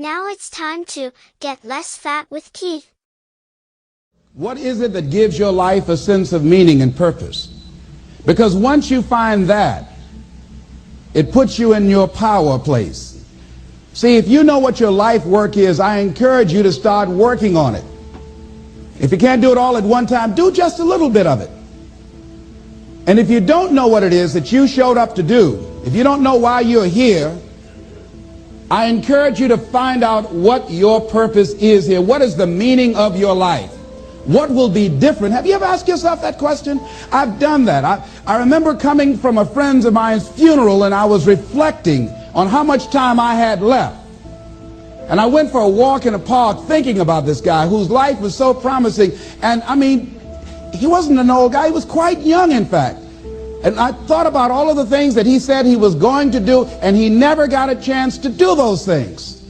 Now it's time to get less fat with Keith. What is it that gives your life a sense of meaning and purpose? Because once you find that, it puts you in your power place. See, if you know what your life work is, I encourage you to start working on it. If you can't do it all at one time, do just a little bit of it. And if you don't know what it is that you showed up to do, if you don't know why you're here, I encourage you to find out what your purpose is here. What is the meaning of your life? What will be different? Have you ever asked yourself that question? I've done that. I remember coming from a friend of mine's funeral, and I was reflecting on how much time I had left. And I went for a walk in a park thinking about this guy whose life was so promising. And I mean, he wasn't an old guy. He was quite young, in fact. And I thought about all of the things that he said he was going to do, and he never got a chance to do those things.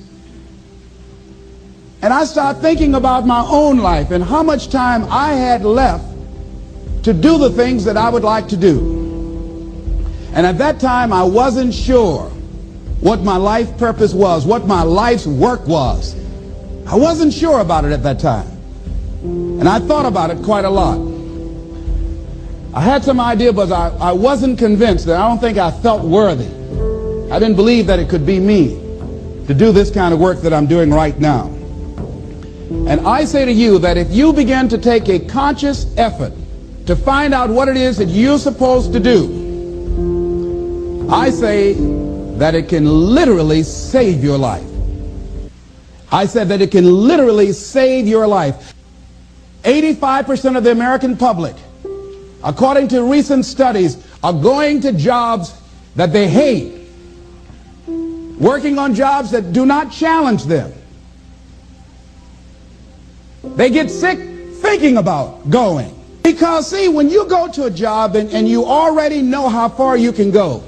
And I started thinking about my own life and how much time I had left to do the things that I would like to do. And at that time, I wasn't sure what my life purpose was, what my life's work was. I wasn't sure about it at that time. And I thought about it quite a lot. I had some idea, but I wasn't convinced. That I don't think I felt worthy. I didn't believe that it could be me to do this kind of work that I'm doing right now. And I say to you that if you begin to take a conscious effort to find out what it is that you're supposed to do, I say that it can literally save your life. I said that it can literally save your life. 85% of the American public, according to recent studies, are going to jobs that they hate, working on jobs that do not challenge them. They get sick thinking about going. Because, see, when you go to a job and you already know how far you can go,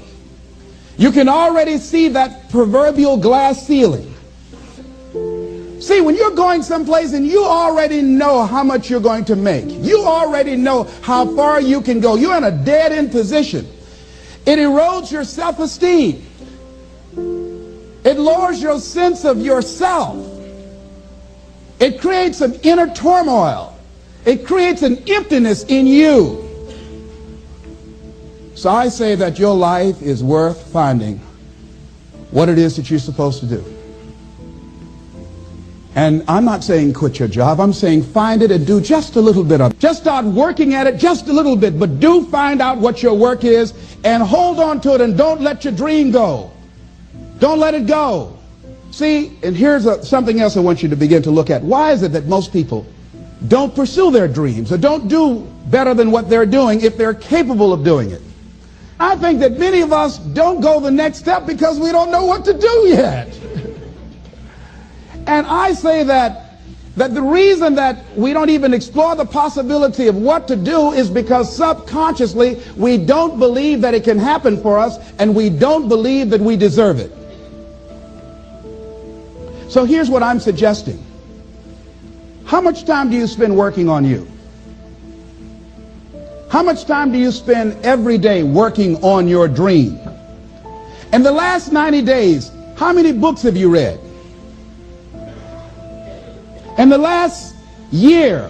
you can already see that proverbial glass ceiling. See, when you're going someplace and you already know how much you're going to make, you already know how far you can go, you're in a dead-end position. It erodes your self-esteem. It lowers your sense of yourself. It creates an inner turmoil. It creates an emptiness in you. So I say that your life is worth finding what it is that you're supposed to do. And I'm not saying quit your job. I'm saying find it and do just a little bit of it. Just start working at it just a little bit, but do find out what your work is and hold on to it, and don't let your dream go. Don't let it go. See, and here's something else I want you to begin to look at. Why is it that most people don't pursue their dreams or don't do better than what they're doing if they're capable of doing it? I think that many of us don't go the next step because we don't know what to do yet. And I say that the reason that we don't even explore the possibility of what to do is because subconsciously we don't believe that it can happen for us, and we don't believe that we deserve it. So here's what I'm suggesting. How much time do you spend working on you? How much time do you spend every day working on your dream? In the last 90 days, how many books have you read? In the last year,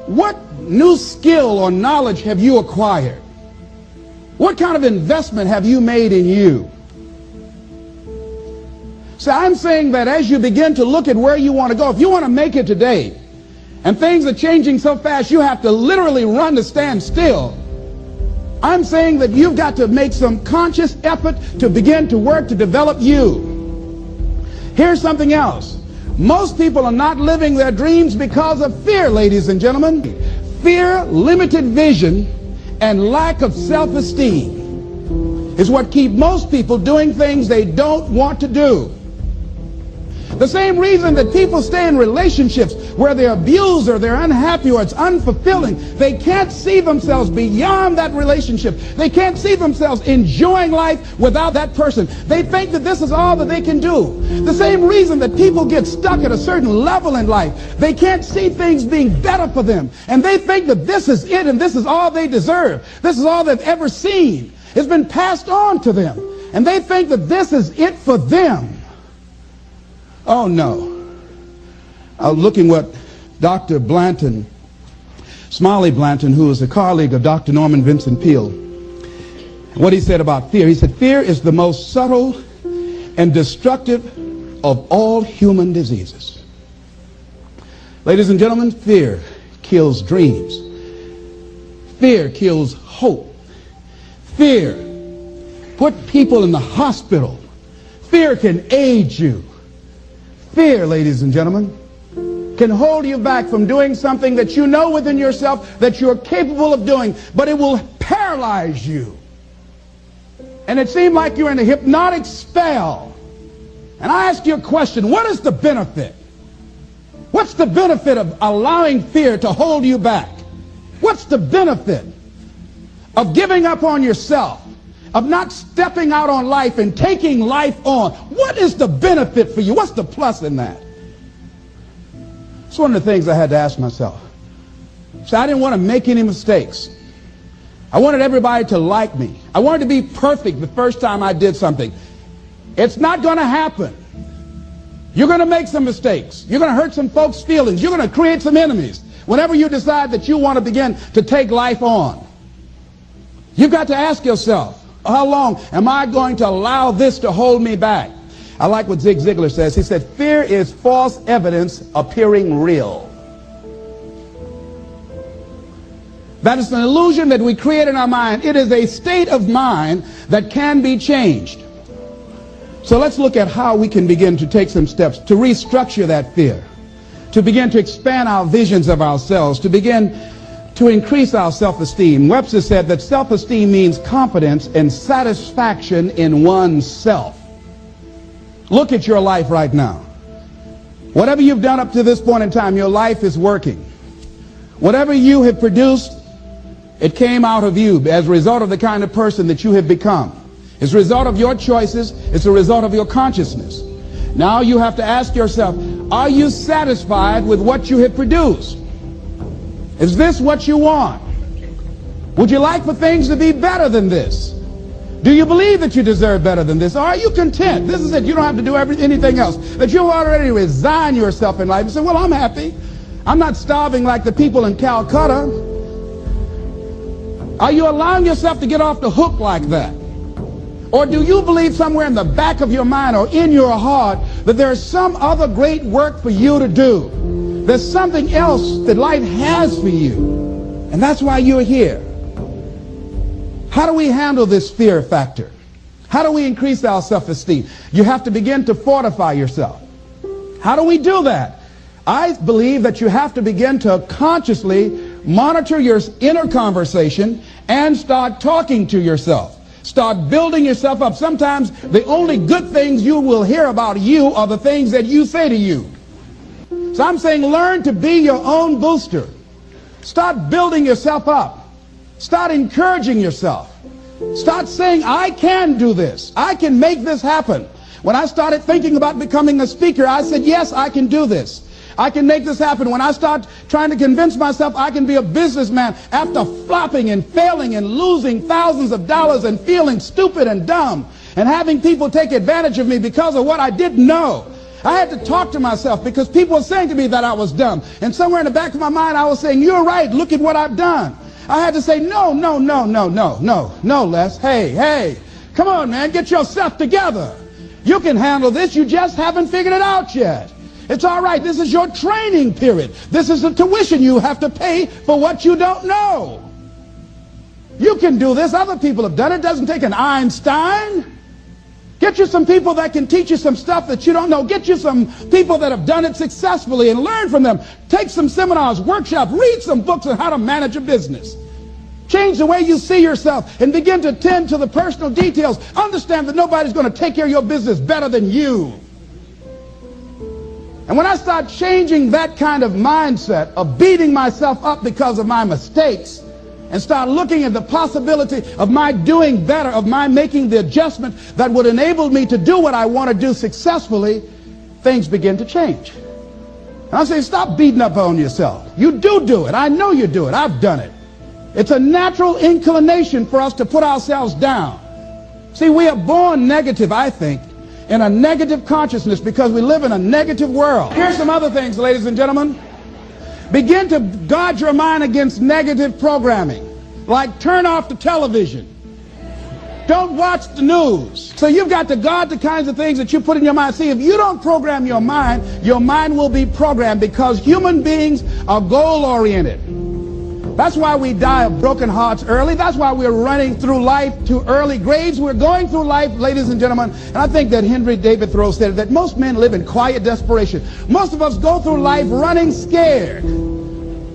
what new skill or knowledge have you acquired? What kind of investment have you made in you? So I'm saying that as you begin to look at where you want to go, if you want to make it today, and things are changing so fast you have to literally run to stand still, I'm saying that you've got to make some conscious effort to begin to work to develop you. Here's something else. Most people are not living their dreams because of fear, ladies and gentlemen. Fear, limited vision, and lack of self-esteem is what keep most people doing things they don't want to do. The same reason that people stay in relationships where they're abused or they're unhappy or it's unfulfilling, they can't see themselves beyond that relationship. They can't see themselves enjoying life without that person. They think that this is all that they can do. The same reason that people get stuck at a certain level in life, they can't see things being better for them. And they think that this is it and this is all they deserve. This is all they've ever seen. It's been passed on to them. And they think that this is it for them. Oh no. I was looking what Dr. Blanton, Smiley Blanton, who is a colleague of Dr. Norman Vincent Peale, what he said about fear. He said, fear is the most subtle and destructive of all human diseases. Ladies and gentlemen, fear kills dreams. Fear kills hope. Fear put people in the hospital. Fear can age you. Fear, ladies and gentlemen, can hold you back from doing something that you know within yourself that you're capable of doing, but it will paralyze you. And it seemed like you're in a hypnotic spell. And I ask you a question, what is the benefit? What's the benefit of allowing fear to hold you back? What's the benefit of giving up on yourself, of not stepping out on life and taking life on? What is the benefit for you? What's the plus in that? It's one of the things I had to ask myself. So I didn't want to make any mistakes. I wanted everybody to like me. I wanted to be perfect the first time I did something. It's not going to happen. You're going to make some mistakes. You're going to hurt some folks' feelings. You're going to create some enemies whenever you decide that you want to begin to take life on. You've got to ask yourself, how long am I going to allow this to hold me back? I like what Zig Ziglar says. He said, fear is false evidence appearing real. That is an illusion that we create in our mind. It is a state of mind that can be changed. So let's look at how we can begin to take some steps to restructure that fear, to begin to expand our visions of ourselves, to begin to increase our self-esteem. Webster said that self-esteem means confidence and satisfaction in oneself. Look at your life right now. Whatever you've done up to this point in time, your life is working. Whatever you have produced, it came out of you as a result of the kind of person that you have become. It's a result of your choices. It's a result of your consciousness. Now you have to ask yourself, are you satisfied with what you have produced? Is this what you want? Would you like for things to be better than this? Do you believe that you deserve better than this? Or are you content? This is it. You don't have to do anything else. That you've already resigned yourself in life and say, well, I'm happy. I'm not starving like the people in Calcutta. Are you allowing yourself to get off the hook like that? Or do you believe somewhere in the back of your mind or in your heart that there's some other great work for you to do? There's something else that life has for you. And that's why you're here. How do we handle this fear factor? How do we increase our self-esteem? You have to begin to fortify yourself. How do we do that? I believe that you have to begin to consciously monitor your inner conversation and start talking to yourself. Start building yourself up. Sometimes the only good things you will hear about you are the things that you say to you. So I'm saying learn to be your own booster. Start building yourself up. Start encouraging yourself. Start saying, I can do this. I can make this happen. When I started thinking about becoming a speaker, I said, yes, I can do this. I can make this happen. When I start trying to convince myself I can be a businessman after flopping and failing and losing thousands of dollars and feeling stupid and dumb and having people take advantage of me because of what I didn't know, I had to talk to myself because people were saying to me that I was dumb. And somewhere in the back of my mind, I was saying, you're right. Look at what I've done. I had to say, no, Les. Hey, come on, man. Get yourself together. You can handle this. You just haven't figured it out yet. It's all right. This is your training period. This is the tuition you have to pay for what you don't know. You can do this. Other people have done it. It doesn't take an Einstein. Get you some people that can teach you some stuff that you don't know. Get you some people that have done it successfully and learn from them. Take some seminars, workshops, read some books on how to manage a business. Change the way you see yourself and begin to tend to the personal details. Understand that nobody's going to take care of your business better than you. And when I start changing that kind of mindset of beating myself up because of my mistakes and start looking at the possibility of my doing better, of my making the adjustment that would enable me to do what I want to do successfully, things begin to change. And I'm saying, stop beating up on yourself. You do it. I know you do it. I've done it. It's a natural inclination for us to put ourselves down. See, we are born negative, I think. in a negative consciousness because we live in a negative world. Here's some other things, ladies and gentlemen. Begin to guard your mind against negative programming, like turn off the television. Don't watch the news. So you've got to guard the kinds of things that you put in your mind. See, if you don't program your mind will be programmed, because human beings are goal-oriented. That's why we die of broken hearts early. That's why we're running through life to early grades. We're going through life, ladies and gentlemen. And I think that Henry David Thoreau said that most men live in quiet desperation. Most of us go through life running scared.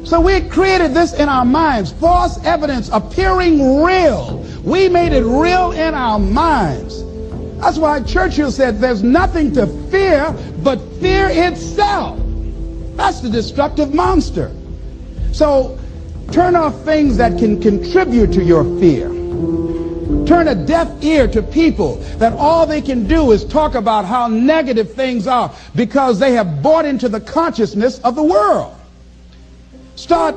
So we created this in our minds, false evidence appearing real. We made it real in our minds. That's why Churchill said there's nothing to fear but fear itself. That's the destructive monster. So turn off things that can contribute to your fear. Turn a deaf ear to people that all they can do is talk about how negative things are because they have bought into the consciousness of the world. Start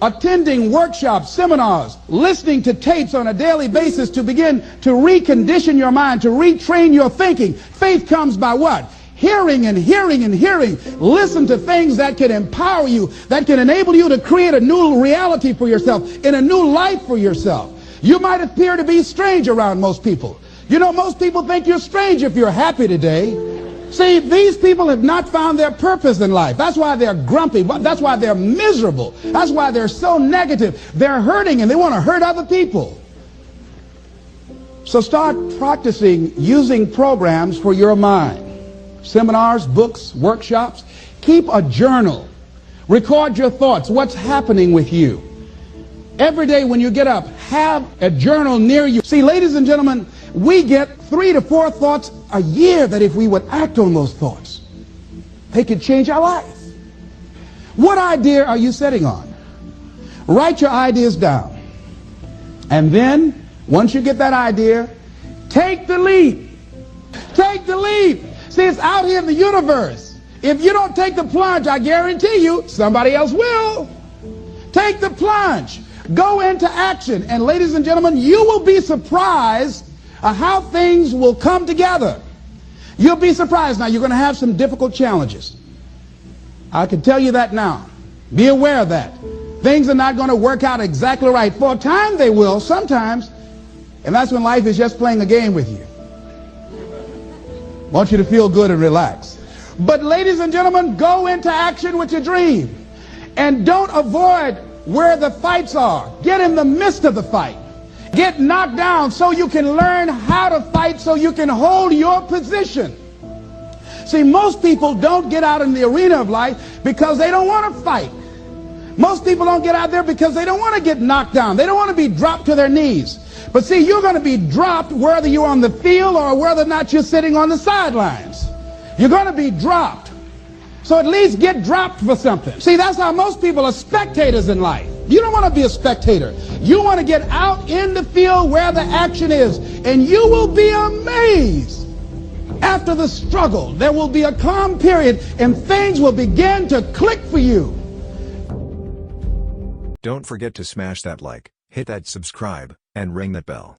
attending workshops, seminars, listening to tapes on a daily basis to begin to recondition your mind, to retrain your thinking. Faith comes by what? Hearing and hearing and hearing. Listen to things that can empower you, that can enable you to create a new reality for yourself, in a new life for yourself. You might appear to be strange around most people. You know, most people think you're strange if you're happy today. See, these people have not found their purpose in life. That's why they're grumpy. That's why they're miserable. That's why they're so negative. They're hurting and they want to hurt other people. So start practicing using programs for your mind. Seminars, books, workshops. Keep a journal. Record your thoughts. What's happening with you? Every day when you get up, have a journal near you. See, ladies and gentlemen, we get 3 to 4 thoughts a year that if we would act on those thoughts, they could change our life. What idea are you sitting on? Write your ideas down. And then, once you get that idea, take the leap. Take the leap. See, it's out here in the universe. If you don't take the plunge, I guarantee you, somebody else will. Take the plunge. Go into action. And ladies and gentlemen, you will be surprised at how things will come together. You'll be surprised. Now, you're going to have some difficult challenges. I can tell you that now. Be aware of that. Things are not going to work out exactly right. For a time they will, sometimes. And that's when life is just playing a game with you. Want you to feel good and relax. But ladies and gentlemen, go into action with your dream. And don't avoid where the fights are. Get in the midst of the fight. Get knocked down so you can learn how to fight, so you can hold your position. See, most people don't get out in the arena of life because they don't want to fight. Most people don't get out there because they don't want to get knocked down. They don't want to be dropped to their knees. But see, you're going to be dropped whether you're on the field or whether or not you're sitting on the sidelines. You're going to be dropped. So at least get dropped for something. See, that's how most people are spectators in life. You don't want to be a spectator. You want to get out in the field where the action is. And you will be amazed. After the struggle, there will be a calm period and things will begin to click for you. Don't forget to smash that like, hit that subscribe, and ring that bell.